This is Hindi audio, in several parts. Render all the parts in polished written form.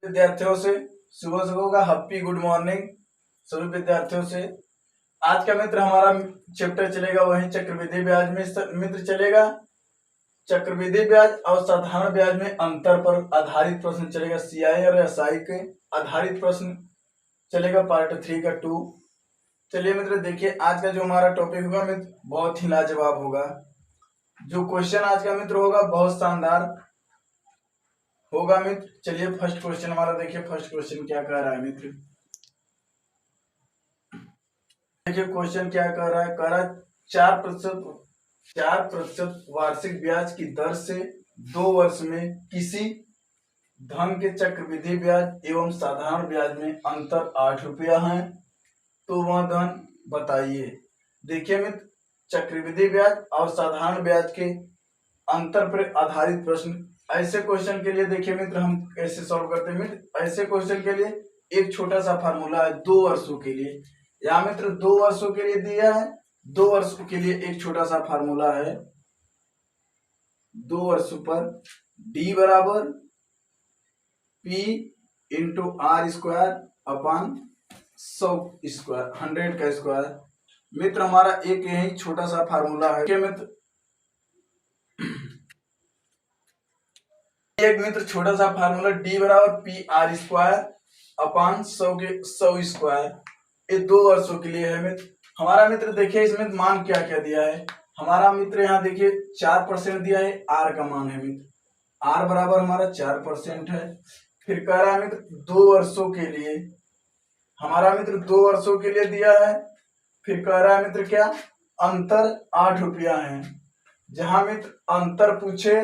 विद्यार्थियों से सुबह सुबह का हैप्पी गुड मॉर्निंग सभी विद्यार्थियों से। आज का मित्र हमारा चैप्टर चलेगा वही चक्रवृद्धि ब्याज में मित्र चलेगा चक्रवृद्धि ब्याज और साधारण ब्याज में अंतर पर आधारित प्रश्न चलेगा। सीआई और एसआई के आधारित प्रश्न चलेगा पार्ट 3 का 2। चलिए मित्र देखिए आज का जो हमारा टॉपिक होगा मित्र बहुत ही लाजवाब होगा। जो क्वेश्चन आज का मित्र होगा बहुत शानदार होगा मित्र। चलिए फर्स्ट क्वेश्चन हमारा देखिए। फर्स्ट क्वेश्चन क्या कह रहा है मित्र, देखिए क्वेश्चन क्या कह रहा है। कह रहा है 4% वार्षिक ब्याज की दर से 2 वर्ष में किसी धन के चक्रवृद्धि ब्याज एवं साधारण ब्याज में अंतर 8 रुपया है, तो वह धन बताइए। देखिए मित्र चक्रवृद्धि ब्याज और साधारण ब्याज के अंतर पर आधारित प्रश्न। ऐसे क्वेश्चन के लिए देखिए मित्र हम कैसे सॉल्व करते हैं मित्र। ऐसे क्वेश्चन के लिए एक छोटा सा फार्मूला है 2 वर्षों के लिए। यहाँ मित्र 2 वर्षों के लिए दिया है। 2 वर्षों के लिए एक छोटा सा फार्मूला है 2 वर्षों पर डी बराबर P into R square upon 100 square 100 का स्क्वायर। मित्र हमारा एक यही छोटा सा फार्मूला है मित्र। एक मित्र छोटा सा फार्मूला डी बराबर P R square upon 100 square, ये 2 वर्षों के लिए है मित्र। हमारा मित्र देखिए इसमें मान क्या क्या दिया है। हमारा मित्र यहाँ देखिए 4% दिया है, आर का मान है मित्र। आर बराबर हमारा 4% है। फिर कह रहा है मित्र 2 वर्षों के लिए, हमारा मित्र 2 वर्षों के लिए दिया है। फिर कह रहा है मित्र क्या, अंतर 8 रुपया है। जहां मित्र अंतर पूछे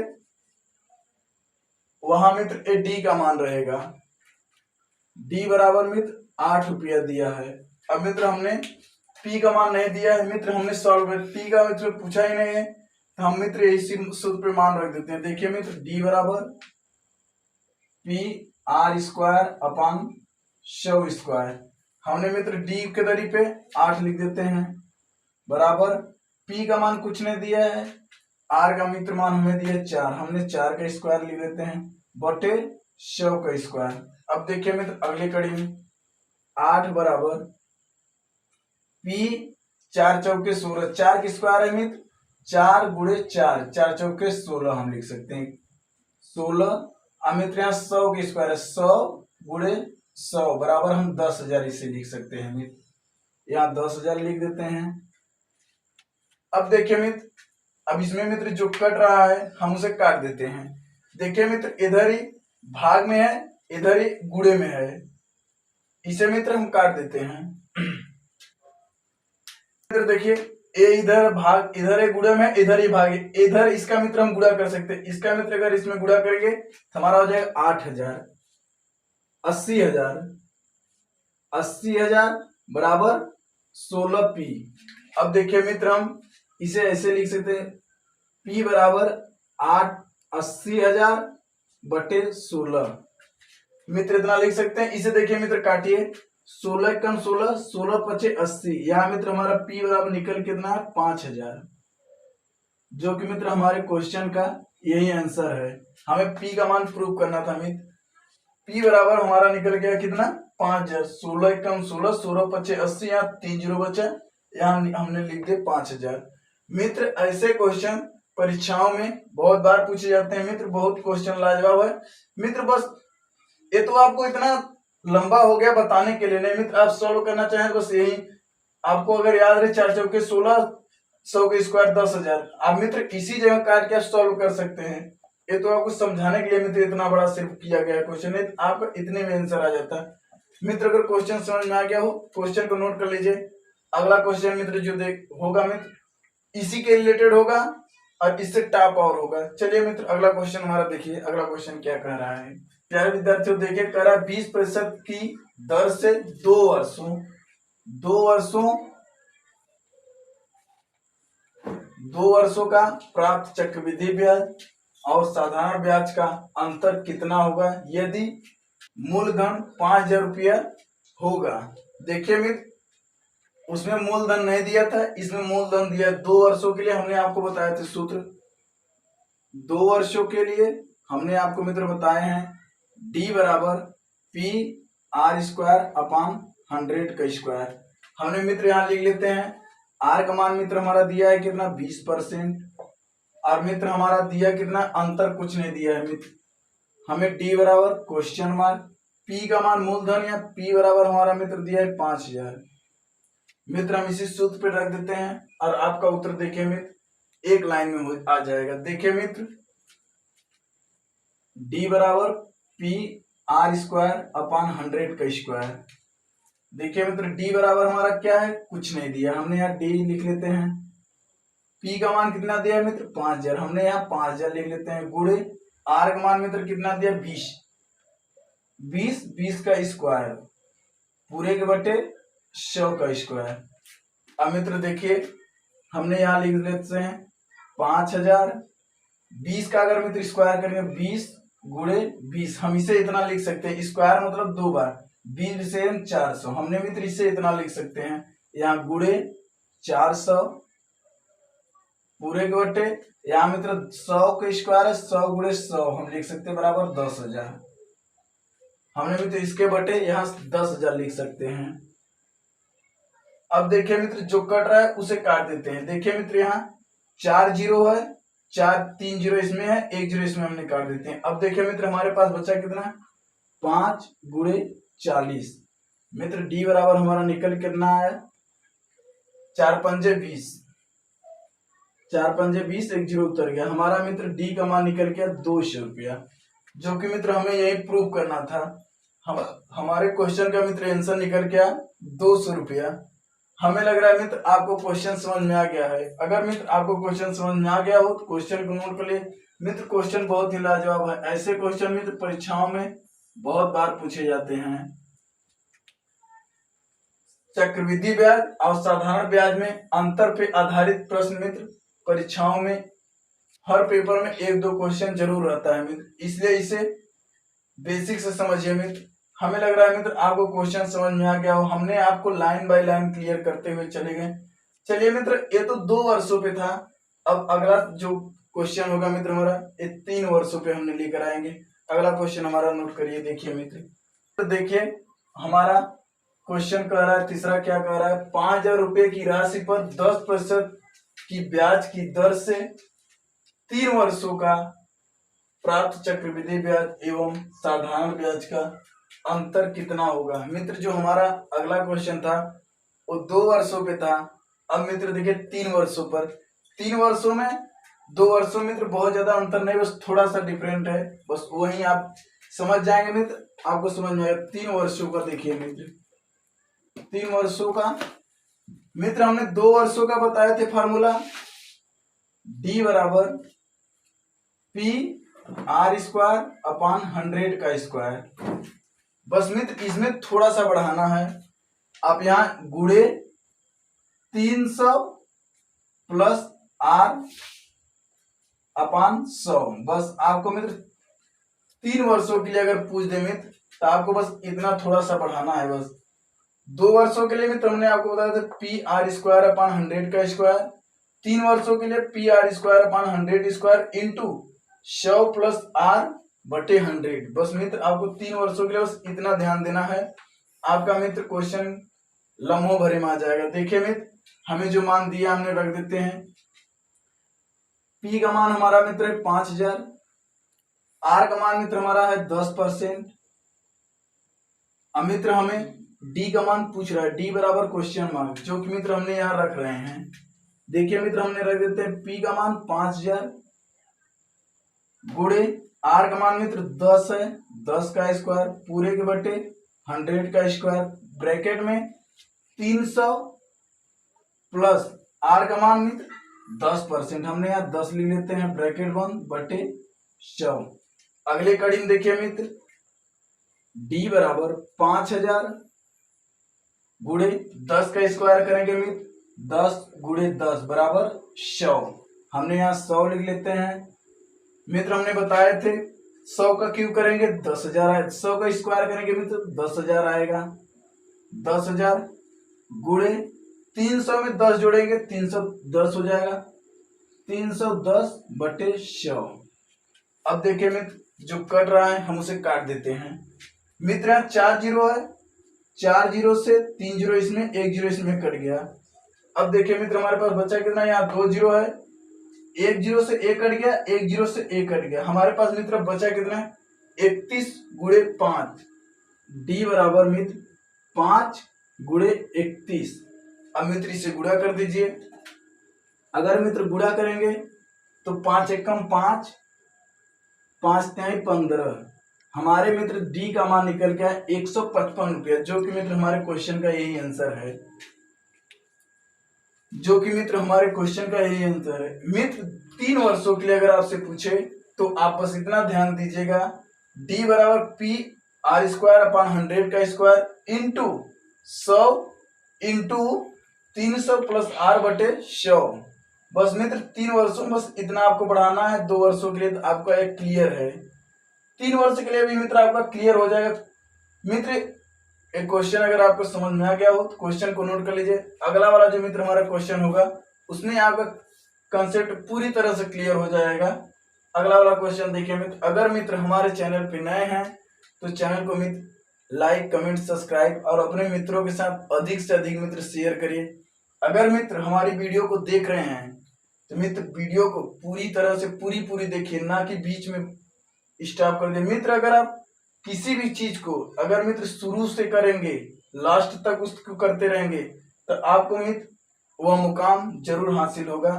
वहां मित्र ए डी का मान रहेगा। डी बराबर मित्र 8 रुपया दिया है। अब मित्र हमने पी का मान नहीं दिया है मित्र, हमने सॉल्व पी का मित्र पूछा ही नहीं है, तो हम मित्र इसी सूत्र पे मान रख देते हैं। देखिए मित्र डी बराबर P R square upon 100 square. हमने मित्र डी के दरी पे 8 लिख देते हैं बराबर पी का मान कुछ नहीं दिया है, आर का मित्र मान हमें दिया 4, हमने 4 का स्क्वायर लिख देते हैं बटे 100 का स्क्वायर। अब देखिए मित्र अगली कड़ी में 8 बराबर पी 4 चौके 16, 4 की स्क्वायर है मित्र 4 गुणे 4, 4 चौके 16 हम लिख सकते हैं 16। अब मित्र यहाँ 100 की स्क्वायर है 100 गुणे 100 बराबर हम 10,000 इसे लिख सकते हैं मित्र। यहाँ 10,000 लिख देते हैं। अब देखिए मित्र अब इसमें मित्र जो कट रहा है हम उसे काट देते हैं। देखिए मित्र इधर ही भाग में है, इधर ही गुणे में है, इसे मित्र हम काट देते हैं। मित्र देखिए ए इधर भाग, इधर है गुणे में, इधर ही भाग है, इधर इसका मित्र हम गुणा कर सकते हैं। इसका मित्र अगर इसमें गुणा करेंगे तो हमारा हो जाएगा 8,000 80,000 80,000 बराबर 16 पी। अब देखिए मित्र हम इसे ऐसे लिख सकते हैं पी बराबर 80,000 बटे 16 मित्र इतना लिख सकते हैं। इसे देखिए मित्र काटिए 16 कम 16 16 पचे 80। यहाँ मित्र हमारा पी बराबर निकल कितना है 5,000, जो कि मित्र हमारे क्वेश्चन का यही आंसर है। हमें पी का मान प्रूव करना था मित्र। पी बराबर हमारा निकल गया कितना 5,000, 16 कम 16 16 पचे 80, यहाँ 3 जीरो बचा, यहाँ हमने लिख दिया 5,000। मित्र ऐसे क्वेश्चन परीक्षाओं में बहुत बार पूछे जाते हैं मित्र, बहुत क्वेश्चन लाजवाब है मित्र। बस ये तो आपको इतना लंबा हो गया बताने के लिए नहीं मित्र, आप सॉल्व करना चाहें बस यही आपको अगर याद रहे 4 चौके 16 100 के स्क्वायर 10,000, आप मित्र इसी जगह काट के सॉल्व कर सकते हैं। ये तो आपको समझाने के लिए मित्र इतना बड़ा सिर्फ किया गया क्वेश्चन है, आपका इतने में आंसर आ जाता है मित्र। अगर क्वेश्चन समझ में आ गया हो क्वेश्चन को नोट कर लीजिए। अगला क्वेश्चन मित्र जो देख होगा मित्र इसी के रिलेटेड होगा और इससे टॉप और होगा। चलिए मित्र अगला क्वेश्चन हमारा देखिए। अगला क्वेश्चन क्या कह रहा है प्यारे विद्यार्थियों, देखिए कह रहा है 20% की दर से 2 वर्षों का प्राप्त चक्रवृद्धि ब्याज और साधारण ब्याज का अंतर कितना होगा यदि मूलधन 5,000 रुपया होगा। देखिए मित्र उसमें मूलधन नहीं दिया था, इसमें मूलधन दिया 2 वर्षों के लिए। हमने आपको बताया थे सूत्र 2 वर्षों के लिए हमने आपको मित्र बताए हैं डी बराबर पी आर स्क्वायर अपान 100 का स्क्वायर। हमने मित्र यहाँ लिख लेते हैं आर का मान मित्र हमारा दिया है कितना 20%, और मित्र हमारा दिया कितना, अंतर कुछ नहीं दिया है मित्र, हमें डी बराबर क्वेश्चन मार्क, पी का मान मूलधन या पी बराबर हमारा मित्र दिया है 5000। मित्र हम इसी सूत्र पे रख देते हैं और आपका उत्तर देखिए मित्र एक लाइन में आ जाएगा। देखिए मित्र डी बराबर पी आर स्क्वायर अपान 100 का स्क्वायर। देखिए मित्र डी बराबर हमारा क्या है, कुछ नहीं दिया, हमने यहाँ डी लिख लेते हैं। पी का मान कितना दिया है मित्र 5000, हमने यहाँ 5000 लिख लेते हैं, गुणे आर का मान मित्र कितना दिया 20, 20 का स्क्वायर पूरे के बटे 100 का स्क्वायर। अब मित्र देखिए हमने यहाँ लिख लेते हैं 5000, 20 का अगर मित्र स्क्वायर करेंगे 20 गुणे 20, हम इसे इतना लिख सकते हैं, स्क्वायर मतलब दो बार, 20 से 400, हमने मित्र इसे इतना लिख सकते हैं, यहाँ गुणे 400 पूरे के बटे, यहाँ मित्र 100 का स्क्वायर है, 100 गुणे 100 हम लिख सकते हैं बराबर 10,000। हमने मित्र इसके बटे यहाँ 10,000 लिख सकते हैं। अब देखिए मित्र जो कट रहा है उसे काट देते हैं। देखिए मित्र यहाँ 4 जीरो है, 3 जीरो इसमें है, 1 जीरो इसमें हमने काट देते हैं। अब देखिए मित्र हमारे पास बचा कितना, 5 गुणे 40। मित्र डी बराबर हमारा निकल कितना आया, 4 पंजे 20, 4 पंजे 20, 1 जीरो उतर गया, हमारा मित्र डी का मान निकल गया 200 रुपया, जो कि मित्र हमें यही प्रूव करना था। हमारे क्वेश्चन का मित्र आंसर निकल गया 200 रुपया। हमें लग रहा है मित्र आपको क्वेश्चन समझ में आ गया है। अगर मित्र आपको क्वेश्चन समझ में आ गया हो तो क्वेश्चन को नोट कर लिए। मित्र क्वेश्चन बहुत ही लाजवाब है, ऐसे क्वेश्चन मित्र परीक्षाओं में बहुत बार पूछे जाते हैं। चक्रवृद्धि ब्याज और साधारण ब्याज में अंतर पे आधारित प्रश्न मित्र परीक्षाओं में हर पेपर में 1-2 क्वेश्चन जरूर रहता है मित्र, इसलिए इसे बेसिक से समझिए मित्र। हमें लग रहा है मित्र आपको क्वेश्चन समझ में आ गया हो, हमने आपको लाइन बाय लाइन क्लियर करते हुए चले गए। चलिए मित्र ये तो 2 वर्षों पे था, अब अगला जो क्वेश्चन होगा मित्र हमारा ये 3 वर्षों पे हमने लेकर आएंगे। अगला क्वेश्चन हमारा नोट करिए, देखिए मित्र, तो देखिए हमारा क्वेश्चन कह रहा है, तीसरा क्या कह रहा है, 5,000 रुपए की राशि पर 10% की ब्याज की दर से 3 वर्षों का प्राप्त चक्रवृद्धि ब्याज एवं साधारण ब्याज का अंतर कितना होगा। मित्र जो हमारा अगला क्वेश्चन था वो 2 वर्षों पे था, अब मित्र देखिए 3 वर्षों पर। 3 वर्षों में 2 वर्षों मित्र बहुत ज्यादा अंतर नहीं, बस थोड़ा सा डिफरेंट है, बस वही आप समझ जाएंगे मित्र, आपको समझ में आएगा। 3 वर्षों का देखिए मित्र, 3 वर्षों का मित्र हमने 2 वर्षों का बताए थे फार्मूला, डी बराबर पी आर स्क्वायर अपान 100 का स्क्वायर। बस मित्र इसमें थोड़ा सा बढ़ाना है, आप यहाँ गुणे 300 प्लस आर अपान 100, बस आपको मित्र 3 वर्षों के लिए अगर पूछ दे मित्र तो आपको बस इतना थोड़ा सा बढ़ाना है। बस 2 वर्षों के लिए मित्र हमने आपको बताया था पी आर स्क्वायर अपान 100 का स्क्वायर, 3 वर्षों के लिए P R square upon 100 square into 100 plus R बटे 100। बस मित्र आपको 3 वर्षों के लिए बस इतना ध्यान देना है, आपका मित्र क्वेश्चन लम्हों भरे में आ जाएगा। देखिए मित्र हमें जो मान दिया हमने रख देते हैं, पी का मान हमारा मित्र है 5,000, आर का मान मित्र हमारा है 10%। अब मित्र हमें डी का मान पूछ रहा है, डी बराबर क्वेश्चन मार्क, जो कि मित्र हमने यहाँ रख रहे हैं। देखिए मित्र हमने रख देते हैं पी का मान 5,000 गुणे आर का मान मित्र 10 है, 10 का स्क्वायर पूरे के बटे 100 का स्क्वायर, ब्रैकेट में 300 प्लस आर का मान मित्र 10%, हमने यहाँ 10 लिख लेते हैं, ब्रैकेट बंद बटे 100। अगले कड़ी में देखिए मित्र डी बराबर 5,000 गुणे 10 का स्क्वायर करेंगे मित्र, 10 गुणे 10 बराबर 100, हमने यहाँ 100 लिख लेते हैं। मित्र हमने बताए थे 100 का क्यूब करेंगे 10,000 आएगा, 100 का स्क्वायर करेंगे मित्र 10,000 आएगा, 10,000 गुणे 300 में 10 जोड़ेंगे 310 हो जाएगा, 310 बटे 100। अब देखिए मित्र जो कट रहा है हम उसे काट देते हैं। मित्र यहाँ 4 जीरो है, 4 जीरो से 3 जीरो इसमें, 1 जीरो इसमें कट गया। अब देखिए मित्र हमारे पास बचा कितना, यहाँ 2 जीरो है, 1 जीरो से 1 कट गया, 1 जीरो से 1 कट गया। हमारे पास मित्र बचा कितना, 31 गुणे 5। डी बराबर मित्र 5 गुणे 31। अब मित्र इसे गुणा कर दीजिए। अगर मित्र गुणा करेंगे तो 5 एकम 5, 5 तिहाई 15। हमारे मित्र डी का मान निकल गया 155 रुपया, जो कि मित्र हमारे क्वेश्चन का यही आंसर है, जो कि मित्र हमारे क्वेश्चन का यही आंसर है। मित्र 3 वर्षों के लिए अगर आपसे पूछे तो आप बस इतना ध्यान दीजिएगा, डी बराबर पी आर स्क्वायर अपॉन 100 का square into 100 into 300 plus R बटे 100। बस मित्र 3 वर्षों में बस इतना आपको बढ़ाना है, 2 वर्षों के लिए तो आपका एक क्लियर है, 3 वर्ष के लिए भी मित्र आपका क्लियर हो जाएगा। मित्र एक क्वेश्चन अगर आपको समझ में आ गया हो तो क्वेश्चन को नोट कर लीजिए। अगला वाला जो मित्र हमारा क्वेश्चन होगा उसमें आपका कंसेप्ट पूरी तरह से क्लियर हो जाएगा। अगला वाला क्वेश्चन देखिए मित्र, अगर मित्र हमारे चैनल पे नए हैं तो चैनल को मित्र लाइक कमेंट सब्सक्राइब और अपने मित्रों के साथ अधिक से अधिक मित्र शेयर करिए। अगर मित्र हमारी वीडियो को देख रहे हैं तो मित्र वीडियो को पूरी तरह से पूरी देखिए, ना कि बीच में स्टॉप कर दे। मित्र अगर आप किसी भी चीज को अगर मित्र शुरू से करेंगे लास्ट तक उसको करते रहेंगे तो आपको मित्र वह मुकाम जरूर हासिल होगा।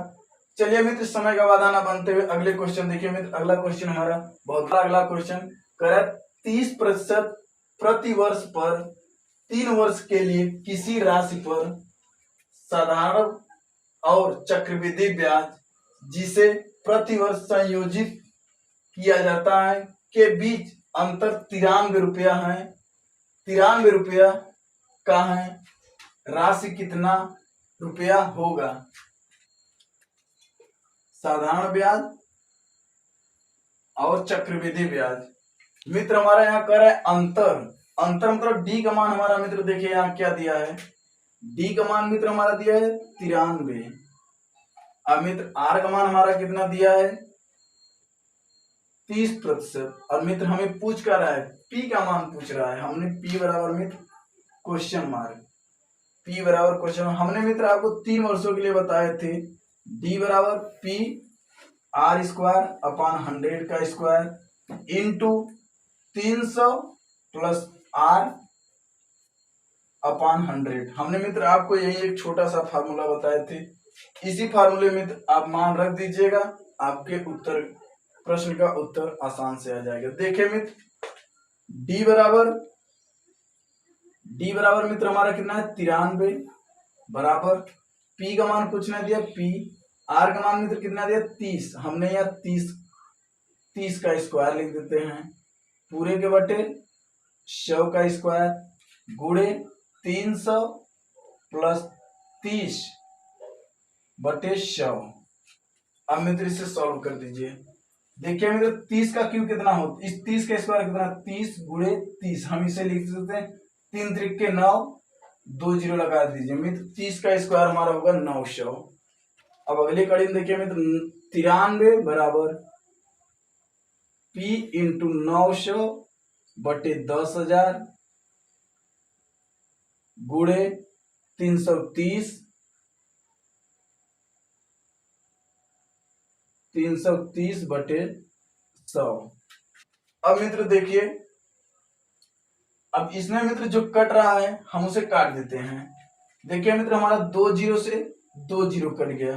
चलिए मित्र समय का वादा ना बनते हुए अगले क्वेश्चन देखिए मित्र। अगला क्वेश्चन हमारा बहुत बड़ा अगला क्वेश्चन कह 30% प्रति वर्ष पर 3 वर्ष के लिए किसी राशि पर साधारण और चक्रवृद्धि ब्याज जिसे प्रति वर्ष संयोजित किया जाता है के बीच अंतर 93 रुपया है, 93 रुपया का है, राशि कितना रुपया होगा। साधारण ब्याज और चक्रवृद्धि ब्याज। मित्र हमारा यहाँ कर है अंतर, अंतर मतलब डी का मान हमारा मित्र देखिए यहाँ क्या दिया है, डी का मान मित्र हमारा दिया है 93। अब मित्र आर का मान हमारा कितना दिया है 30%। और मित्र हमें पूछ कर रहा है पी का मान पूछ रहा है, हमने पी बराबर मित्र क्वेश्चन मार्क, पी बराबर क्वेश्चन। हमने मित्र आपको 3 वर्षों के लिए बताए थे, डी बराबर पी आर स्क्वायर अपॉन 100 का square into 300 plus R upon 100। हमने मित्र आपको यही एक छोटा सा फार्मूला बताए थे, इसी फार्मूले में आप मान रख दीजिएगा, आपके उत्तर प्रश्न का उत्तर आसान से आ जाएगा। देखिए मित्र डी बराबर मित्र हमारा कितना है 93 बराबर पी का मान कुछ नहीं दिया पी, आर का मान मित्र कितना दिया 30। हमने यहाँ 30 का स्क्वायर लिख देते हैं, पूरे के बटे 100 का स्क्वायर गुणे 300 प्लस 30 बटे 100। अब मित्र इसे सॉल्व कर दीजिए। देखिए मित्र 30 का क्यूब कितना हो, इस 30 का स्क्वायर कितना 30 गुणे 30, हम इसे लिख सकते हैं 3 त्रिक 9, 2 जीरो लगा दीजिए मित्र, 30 का स्क्वायर हमारा होगा 900। अब अगली कड़ी में देखिए मित्र 93 बराबर P इंटू 900 बटे 10,000 गुणे 330 बटे 100। अब मित्र देखिए, अब इसमें मित्र जो कट रहा है हम उसे काट देते हैं। देखिए मित्र हमारा 2 जीरो से 2 जीरो कट गया।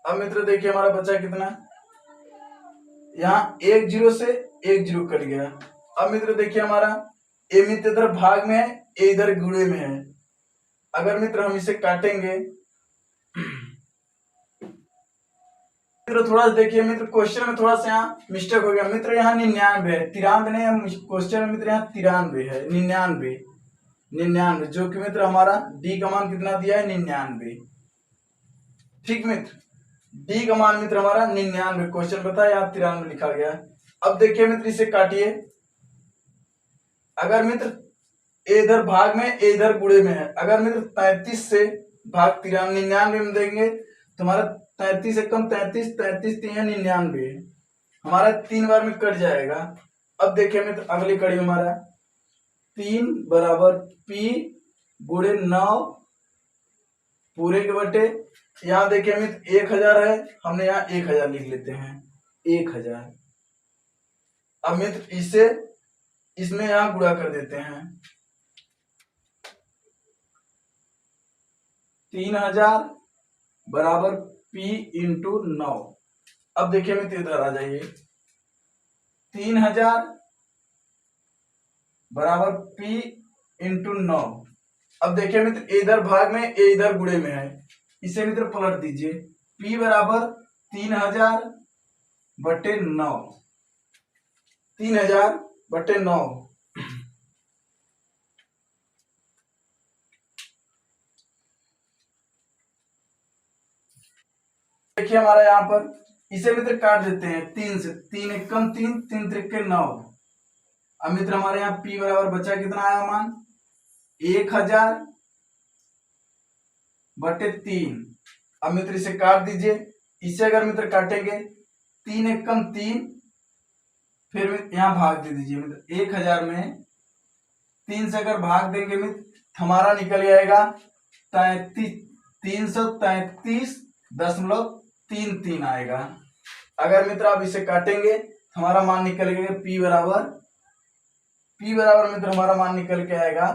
अब मित्र देखिए हमारा बचा कितना, यहाँ 1 जीरो से 1 जीरो कट गया। अब मित्र देखिए हमारा ए मित्र इधर भाग में है, ए इधर गुणे में है। अगर मित्र हम इसे काटेंगे मित्र थोड़ा देखिए मित्र क्वेश्चन में थोड़ा सा यहाँ मिस्टेक हो गया मित्र, यहाँ 99 है, 93 नहीं, क्वेश्चन में मित्र यहाँ 93 है, 99, जो कि मित्र हमारा डी का मान कितना दिया है 99। ठीक मित्र, डी का मान मित्र हमारा 99, क्वेश्चन बताया यहाँ 93 लिखा गया। अब देखिए मित्र इसे काटिए, अगर मित्र ए इधर भाग में ए इधर गुणे में है, अगर मित्र 33 से भाग 99 में देंगे तो हमारा 33 से कम 33, 99 हमारा 3 बार में कट जाएगा। अब देखिए मित्र अगली कड़ी हमारा 3 बराबर P गुणे 9 पूरे के बटे, यहाँ देखिए मित्र 1000 है, हमने यहाँ 1000 लिख लेते हैं 1000। अब मित्र इसे इसमें यहाँ गुणा कर देते हैं 3000 बराबर P इंटू 9। अब देखिए मित्र इधर आ जाइए, 3000 बराबर P इंटू 9। अब देखिए मित्र इधर भाग में ए इधर गुणे में है, इसे मित्र पलट दीजिए, P बराबर 3000 बटे 9, 3000 बटे 9। देखिए हमारा यहाँ पर इसे मित्र काट देते हैं 3 से, 3 एकम 3, 3 त्रिके 9। अब मित्र हमारे यहाँ P बराबर बचा कितना आया मान 1000 बटे 3। अब मित्र इसे काट दीजिए, इसे अगर मित्र काटेंगे 3 एकम 3, फिर यहाँ भाग दे दीजिए मित्र 1000 में 3 से अगर भाग देंगे मित्र हमारा निकल जाएगा 333.33 आएगा। अगर मित्र आप इसे काटेंगे हमारा मान निकल गया P बराबर मित्र हमारा मान निकल के आएगा,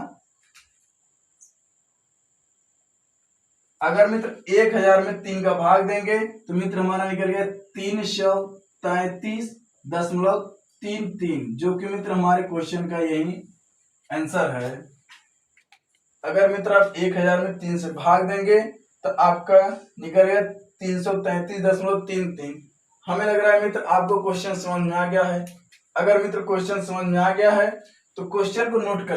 अगर मित्र 1000 में 3 का भाग देंगे तो मित्र हमारा निकल गया 333.33, जो कि मित्र हमारे क्वेश्चन का यही आंसर है। अगर मित्र आप 1000 में 3 से भाग देंगे तो आपका निकल गया 333.33। हमें लग रहा है मित्र आपको क्वेश्चन समझ में आ गया है। अगर मित्र क्वेश्चन समझ में आ गया है तो क्वेश्चन को नोट कर